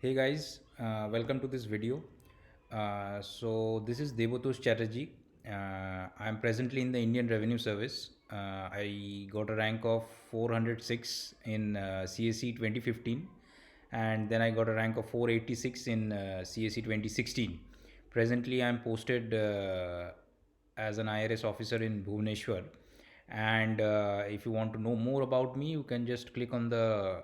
Hey guys, welcome to this video. So this is Devotosh Chatterjee. I am presently in the Indian Revenue Service. I got a rank of 406 in CSE 2015, and then I got a rank of 486 in CSE 2016. Presently, I am posted as an IRS officer in Bhubaneswar. And if you want to know more about me, you can just click on the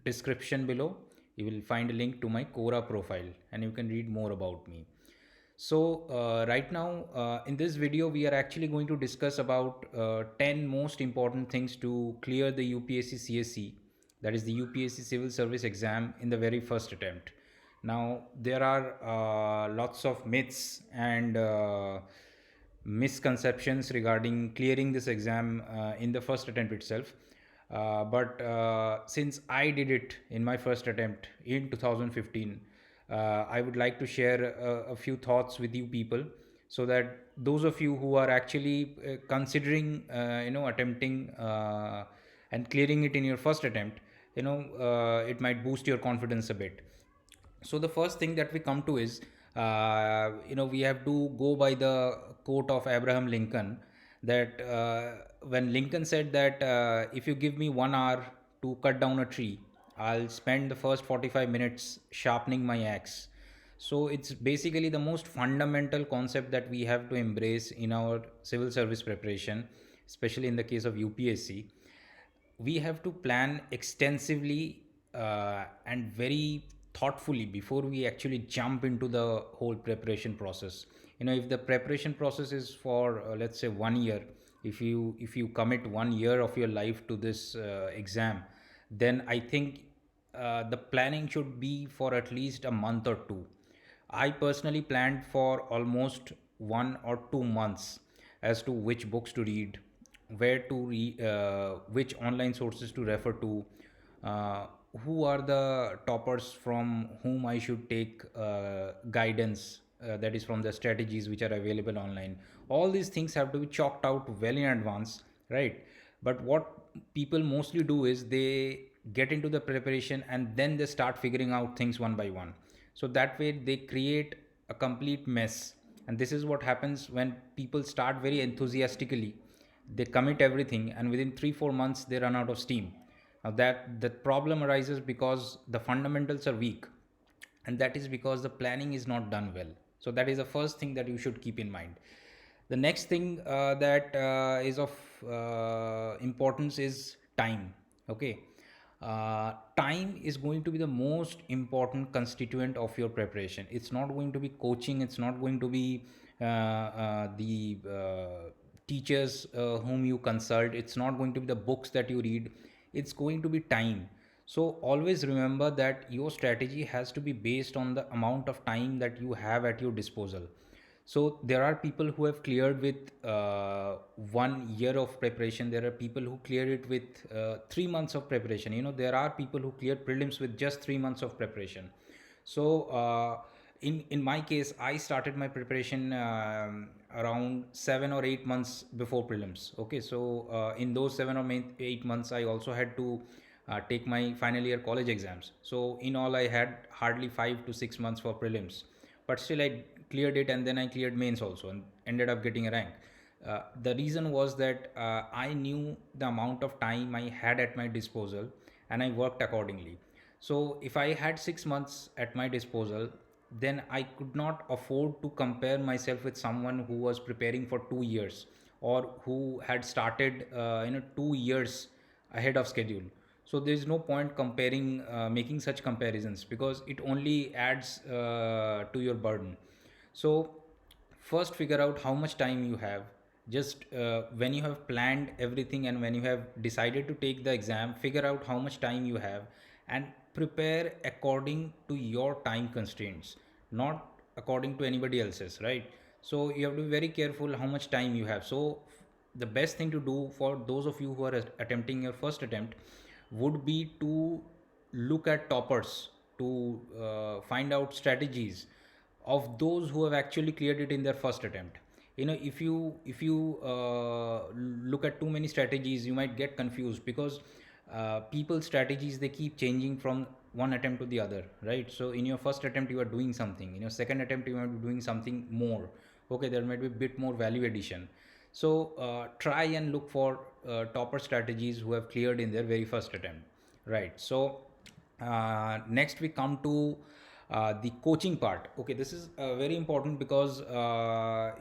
description below. You will find a link to my Quora profile and you can read more about me. So right now in this video we are actually going to discuss about 10 most important things to clear the UPSC CSE, that is the UPSC civil service exam, in the very first attempt. Now there are lots of myths and misconceptions regarding clearing this exam in the first attempt itself. But since I did it in my first attempt in 2015, I would like to share a few thoughts with you people, so that those of you who are actually considering, attempting and clearing it in your first attempt, it might boost your confidence a bit. So the first thing that we come to is, we have to go by the quote of Abraham Lincoln, that when Lincoln said that if you give me 1 hour to cut down a tree, I'll spend the first 45 minutes sharpening my axe. So it's basically the most fundamental concept that we have to embrace in our civil service preparation, especially in the case of UPSC. We have to plan extensively and very thoughtfully before we actually jump into the whole preparation process. If the preparation process is for let's say 1 year, if you commit 1 year of your life to this exam, then I think the planning should be for at least a month or two. I personally planned for almost 1 or 2 months as to which books to read, where to read, which online sources to refer to, uh, who are the toppers from whom I should take guidance, that is from the strategies which are available online. All these things have to be chalked out well in advance, right? But what people mostly do is they get into the preparation and then they start figuring out things one by one. So that way they create a complete mess. And this is what happens when people start very enthusiastically, they commit everything, and within 3 4 months they run out of steam. Now that the problem arises because the fundamentals are weak, and that is because the planning is not done well. So that is the first thing that you should keep in mind. The next thing that is of importance is time. Okay. Time is going to be the most important constituent of your preparation. It's not going to be coaching, it's not going to be the teachers whom you consult, it's not going to be the books that you read, it's going to be time. So always remember that your strategy has to be based on the amount of time that you have at your disposal. So there are people who have cleared with 1 year of preparation. There are people who clear it with 3 months of preparation. There are people who clear prelims with just 3 months of preparation. So in my case, I started my preparation around 7 or 8 months before prelims. Okay, so in those 7 or 8 months, I also had to take my final year college exams. So in all, I had hardly 5 to 6 months for prelims, but still I cleared it, and then I cleared mains also and ended up getting a rank. The reason was that I knew the amount of time I had at my disposal, and I worked accordingly. So if I had 6 months at my disposal, then I could not afford to compare myself with someone who was preparing for 2 years, or who had started 2 years ahead of schedule. So there is no point comparing, making such comparisons, because it only adds to your burden. So first figure out how much time you have. Just when you have planned everything and when you have decided to take the exam, figure out how much time you have and prepare according to your time constraints, not according to anybody else's, right? So you have to be very careful how much time you have. So the best thing to do for those of you who are attempting your first attempt would be to look at toppers, to find out strategies of those who have actually cleared it in their first attempt. If you look at too many strategies, you might get confused, because people's strategies, they keep changing from one attempt to the other, right? So in your first attempt you are doing something, in your second attempt you might be doing something more. Okay, there might be a bit more value addition. So try and look for topper strategies who have cleared in their very first attempt, right? So next we come to the coaching part. Okay, this is very important because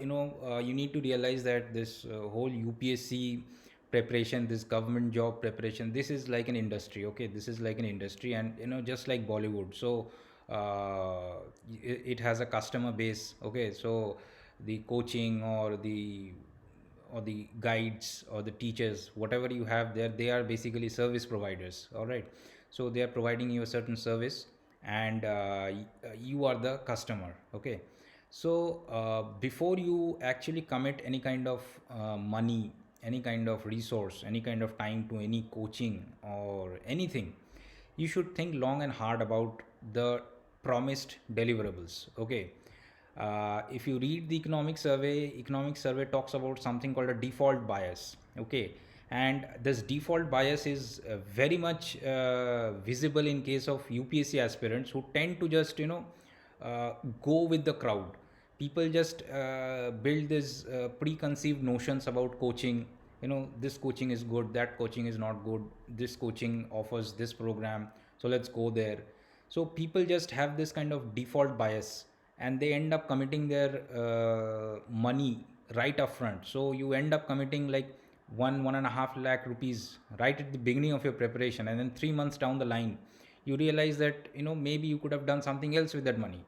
you need to realize that this whole UPSC preparation, this government job preparation, this is like an industry. Okay, this is like an industry, and just like Bollywood. So it has a customer base. Okay, so the coaching or the guides or the teachers, whatever you have there, they are basically service providers. All right, so they are providing you a certain service, and you are the customer. Okay, so before you actually commit any kind of money, any kind of resource, any kind of time to any coaching or anything, you should think long and hard about the promised deliverables. Okay, if you read the economic survey talks about something called a default bias. Okay, and this default bias is very much visible in case of UPSC aspirants who tend to just go with the crowd. People just build these preconceived notions about coaching. This coaching is good, that coaching is not good, this coaching offers this program, so let's go there. So people just have this kind of default bias, and they end up committing their money right up front. So you end up committing like 1.5 lakh rupees right at the beginning of your preparation, and then 3 months down the line you realize that maybe you could have done something else with that money.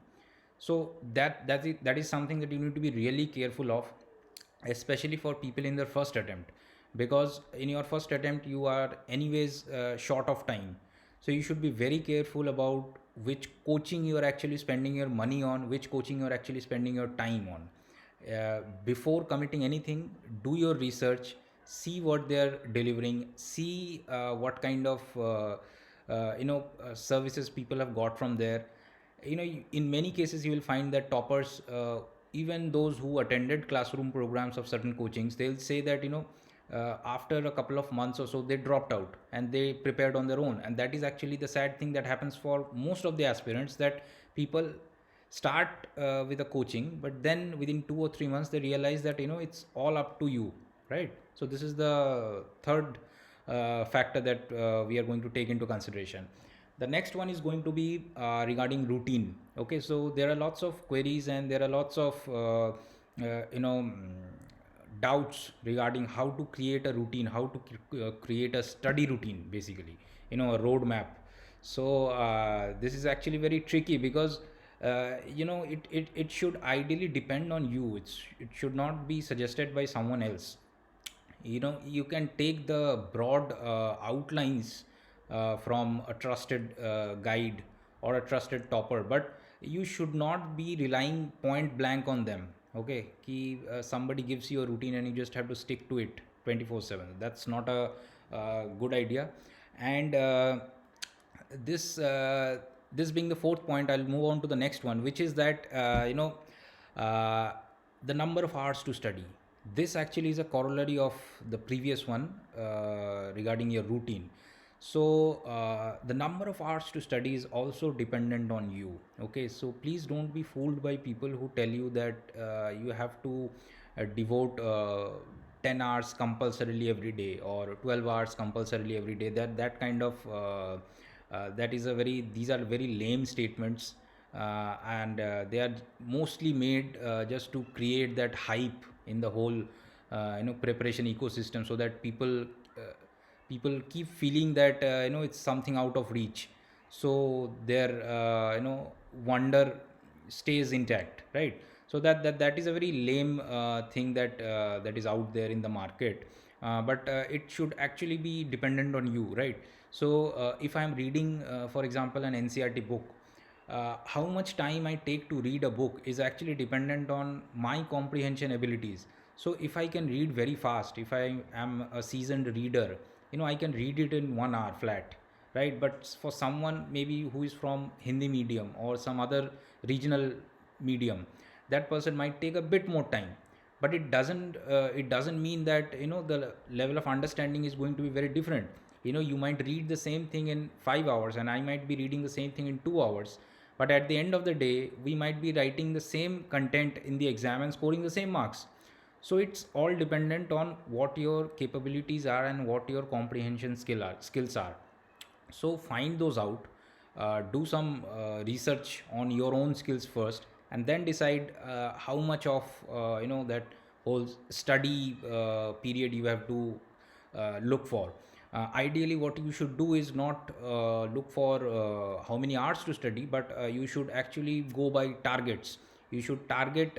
So that is something that you need to be really careful of, especially for people in their first attempt, because in your first attempt you are anyways short of time. So you should be very careful about which coaching you are actually spending your money on, which coaching you are actually spending your time on. Before committing anything, do your research, see what they are delivering, see what kind of services people have got from there. In many cases you will find that toppers, even those who attended classroom programs of certain coachings, they'll say that after a couple of months or so they dropped out and they prepared on their own. And that is actually the sad thing that happens for most of the aspirants, that people start with a coaching, but then within 2 or 3 months they realize that it's all up to you, right? So this is the third factor that we are going to take into consideration. The next one is going to be regarding routine. Okay, so there are lots of queries and there are lots of doubts regarding how to create a routine, how to create a study routine, basically, a roadmap. So this is actually very tricky because it should ideally depend on you. It should not be suggested by someone else. You can take the broad outlines from a trusted guide or a trusted topper, but you should not be relying point blank on them. Okay, somebody gives you a routine and you just have to stick to it 24/7. That's not a good idea. And this being the fourth point, I'll move on to the next one, which is that uh, the number of hours to study. This actually is a corollary of the previous one regarding your routine. So the number of hours to study is also dependent on you. Okay, so please don't be fooled by people who tell you that you have to devote 10 hours compulsorily every day or 12 hours compulsorily every day. That kind of that is a very these are very lame statements, and they are mostly made just to create that hype in the whole preparation ecosystem, so that people keep feeling that it's something out of reach, so their wonder stays intact, right? So that is a very lame thing that is out there in the market, but it should actually be dependent on you, right? So if I am reading for example an NCRT book, how much time I take to read a book is actually dependent on my comprehension abilities. So if I can read very fast, if I am a seasoned reader, I can read it in 1 hour flat, right? But for someone maybe who is from Hindi medium or some other regional medium, that person might take a bit more time. But it doesn't mean that the level of understanding is going to be very different. You might read the same thing in 5 hours and I might be reading the same thing in 2 hours, but at the end of the day we might be writing the same content in the exam and scoring the same marks. So it's all dependent on what your capabilities are and what your comprehension skills are. So find those out, do some research on your own skills first, and then decide how much of that whole study period you have to look for. Ideally what you should do is not look for how many hours to study, but you should actually go by targets. You should target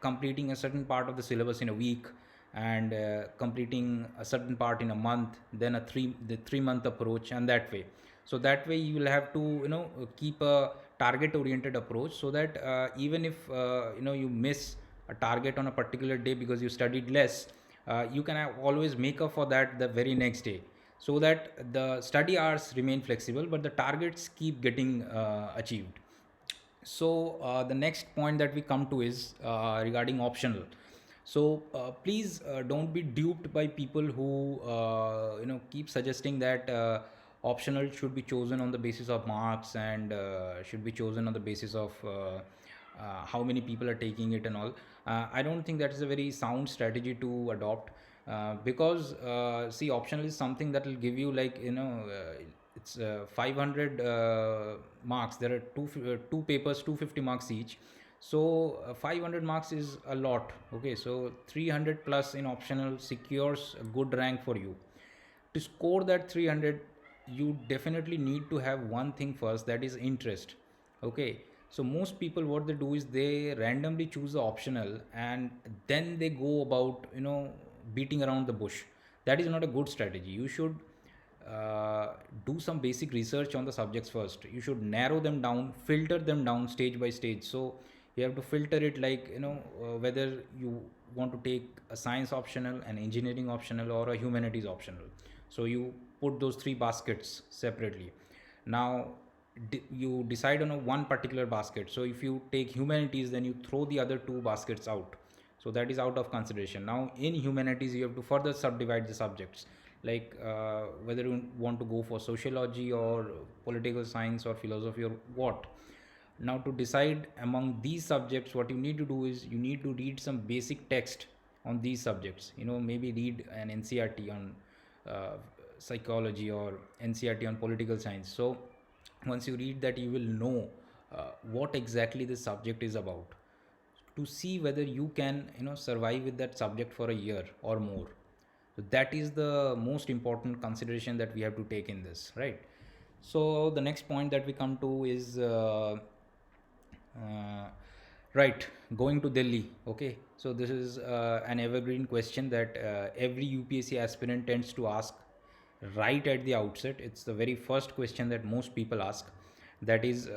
completing a certain part of the syllabus in a week, and completing a certain part in a month, then the 3 month approach, and that way. So that way you will have to keep a target oriented approach, so that even if you miss a target on a particular day because you studied less, you can always make up for that the very next day, so that the study hours remain flexible but the targets keep getting achieved. So the next point that we come to is regarding optional. So please don't be duped by people who keep suggesting that optional should be chosen on the basis of marks, and should be chosen on the basis of how many people are taking it and all. I don't think that is a very sound strategy to adopt, because see, optional is something that will give you, like, it's 500 marks. There are two papers, 250 marks each. So 500 marks is a lot. Okay, so 300 plus in optional secures a good rank for you. To score that 300, you definitely need to have one thing first, that is interest. Okay, so most people, what they do is they randomly choose the optional, and then they go about beating around the bush. That is not a good strategy. You should do some basic research on the subjects first. You should narrow them down, filter them down stage by stage. So you have to filter it, like, whether you want to take a science optional, an engineering optional, or a humanities optional. So you put those three baskets separately. Now you decide on a one particular basket. So if you take humanities, then you throw the other two baskets out. So that is out of consideration. Now in humanities you have to further subdivide the subjects, like whether you want to go for sociology or political science or philosophy or what. Now to decide among these subjects, what you need to do is you need to read some basic text on these subjects. Maybe read an NCRT on uh, psychology, or NCRT on political science. So once you read that, you will know what exactly this subject is about, to see whether you can survive with that subject for a year or more. So that is the most important consideration that we have to take in this, right? So the next point that we come to is uh, right, going to Delhi. Okay, so this is an evergreen question that every UPSC aspirant tends to ask right at the outset. It's the very first question that most people ask. That is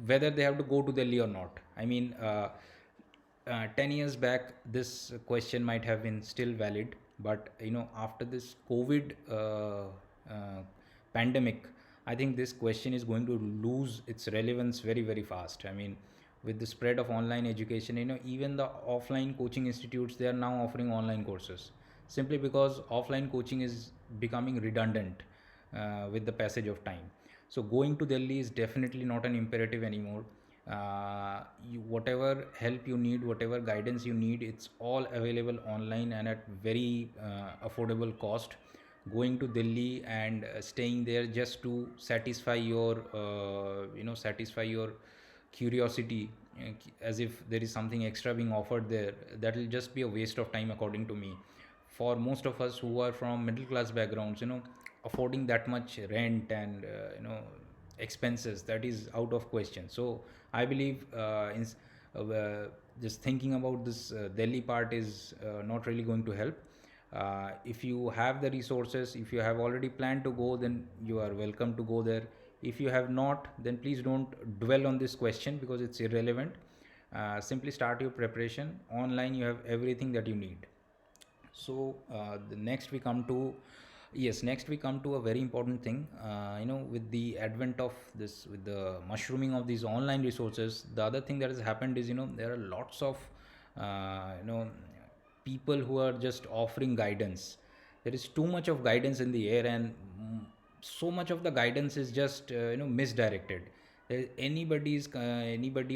whether they have to go to Delhi or not. I mean, 10 years back, this question might have been still valid, but after this COVID pandemic, I think this question is going to lose its relevance very, very fast. I mean, with the spread of online education, even the offline coaching institutes, they are now offering online courses, simply because offline coaching is becoming redundant with the passage of time. So going to Delhi is definitely not an imperative anymore. Whatever help you need, whatever guidance you need, it's all available online and at very affordable cost. Going to Delhi and staying there just to satisfy your curiosity, as if there is something extra being offered there, that will just be a waste of time according to me. For most of us who are from middle class backgrounds, affording that much rent and expenses, that is out of question. So I believe just thinking about this Delhi part is not really going to help. If you have the resources, if you have already planned to go, then you are welcome to go there. If you have not, then please don't dwell on this question because it's irrelevant. Simply start your preparation. Online you have everything that you need. So the next we come to yes next we come to a very important thing. With the advent of this, with the mushrooming of these online resources, the other thing that has happened is, there are lots of people who are just offering guidance. There is too much of guidance in the air, and so much of the guidance is just misdirected. Anybody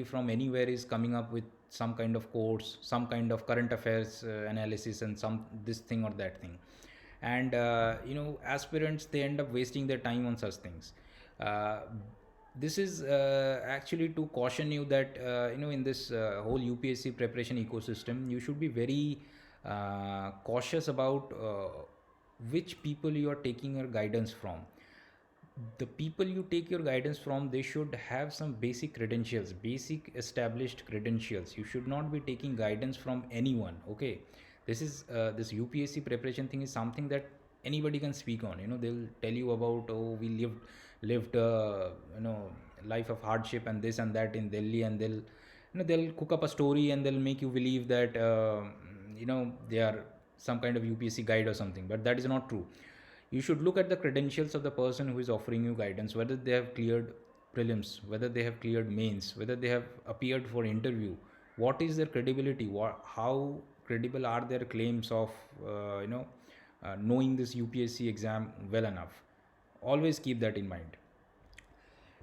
from anywhere is coming up with some kind of course, some kind of current affairs analysis, and some this thing or that thing. And aspirants, they end up wasting their time on such things. uh, this is actually to caution you that in this whole UPSC preparation ecosystem, you should be very cautious about which people you are taking your guidance from. The people you take your guidance from, they should have some basic credentials, basic established credentials. You should not be taking guidance from anyone. Okay, this UPSC preparation thing is something that anybody can speak on. They'll tell you about, oh, we lived life of hardship and this and that in Delhi, and they'll cook up a story and they'll make you believe that they are some kind of UPSC guide or something, but that is not true. You should look at the credentials of the person who is offering you guidance, whether they have cleared prelims, whether they have cleared mains, whether they have appeared for interview. What is their credibility? How credible are their claims of knowing this UPSC exam well enough? Always keep that in mind.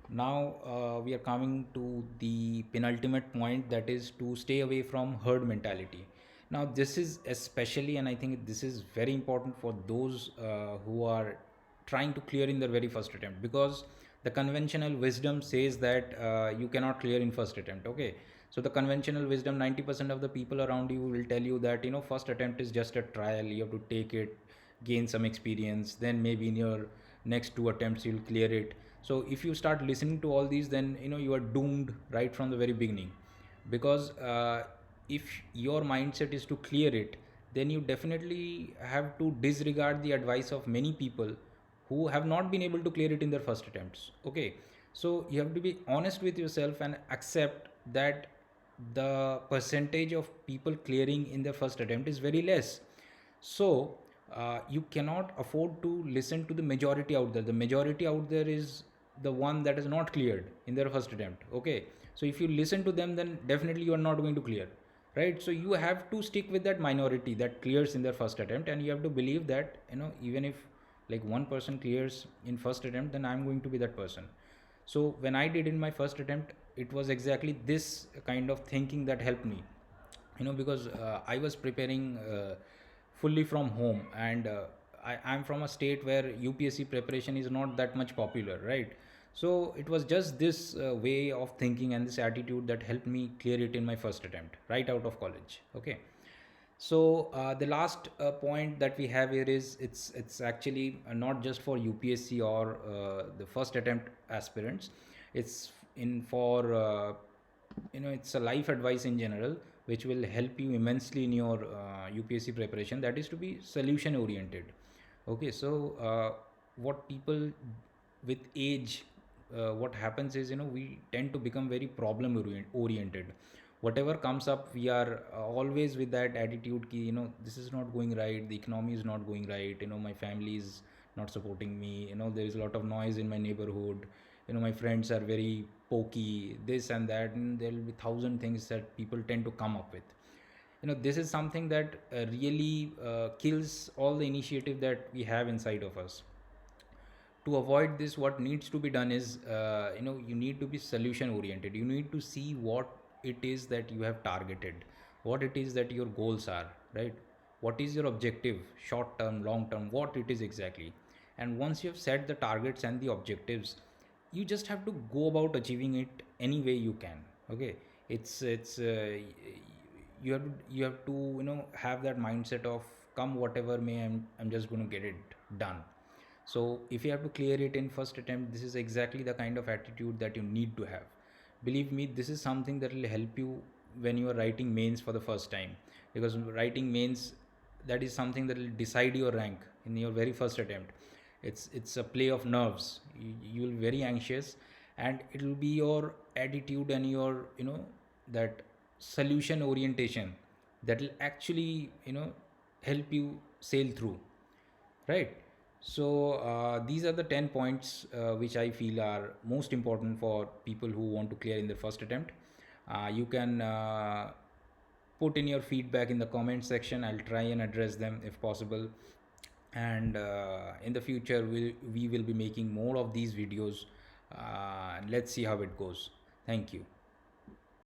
Now we are coming to the penultimate point, that is to stay away from herd mentality. Now this is especially, and I think this is very important for those who are trying to clear in their very first attempt, because the conventional wisdom says that you cannot clear in first attempt. Okay, so the conventional wisdom, 90% of the people around you will tell you that first attempt is just a trial, you have to take it, gain some experience, then maybe in your next two attempts you'll clear it. So if you start listening to all these, then you are doomed right from the very beginning. Because if your mindset is to clear it, then you definitely have to disregard the advice of many people who have not been able to clear it in their first attempts. Okay, so you have to be honest with yourself and accept that the percentage of people clearing in their first attempt is very less. So you cannot afford to listen to the majority out there. The majority out there is the one that is not cleared in their first attempt. Okay, so if you listen to them, then definitely you are not going to clear, right? So you have to stick with that minority that clears in their first attempt, and you have to believe that even if like one person clears in first attempt, then I'm going to be that person. So when I did in my first attempt, it was exactly this kind of thinking that helped me. Because I was preparing fully from home, and I'm from a state where UPSC preparation is not that much popular, right? So it was just this way of thinking and this attitude that helped me clear it in my first attempt right out of college. Okay, so the last point that we have here is, it's actually not just for UPSC or the first attempt aspirants. It's in for it's a life advice in general, which will help you immensely in your UPSC preparation. That is to be solution oriented. Okay, so what people with age, what happens is, we tend to become very problem oriented. Whatever comes up, we are always with that attitude ki, this is not going right, the economy is not going right, my family is not supporting me, there is a lot of noise in my neighborhood, my friends are very pokey, this and that, and there will be thousand things that people tend to come up with. This is something that really kills all the initiative that we have inside of us. To avoid this, what needs to be done is, you need to be solution oriented. You need to see what it is that you have targeted, what it is that your goals are, right? What is your objective, short term, long term, what it is exactly. And once you have set the targets and the objectives, you just have to go about achieving it any way you can. Okay, it's you have to have that mindset of, come whatever may, I'm just going to get it done. So if you have to clear it in first attempt, this is exactly the kind of attitude that you need to have. Believe me, this is something that will help you when you are writing mains for the first time, because writing mains, that is something that will decide your rank in your very first attempt. It's a play of nerves. You will be very anxious, and it will be your attitude and your that solution orientation that will actually help you sail through, right? So these are the 10 points which I feel are most important for people who want to clear in their first attempt. You can put in your feedback in the comment section. I'll try and address them if possible. and in the future we will be making more of these videos. Let's see how it goes. Thank you.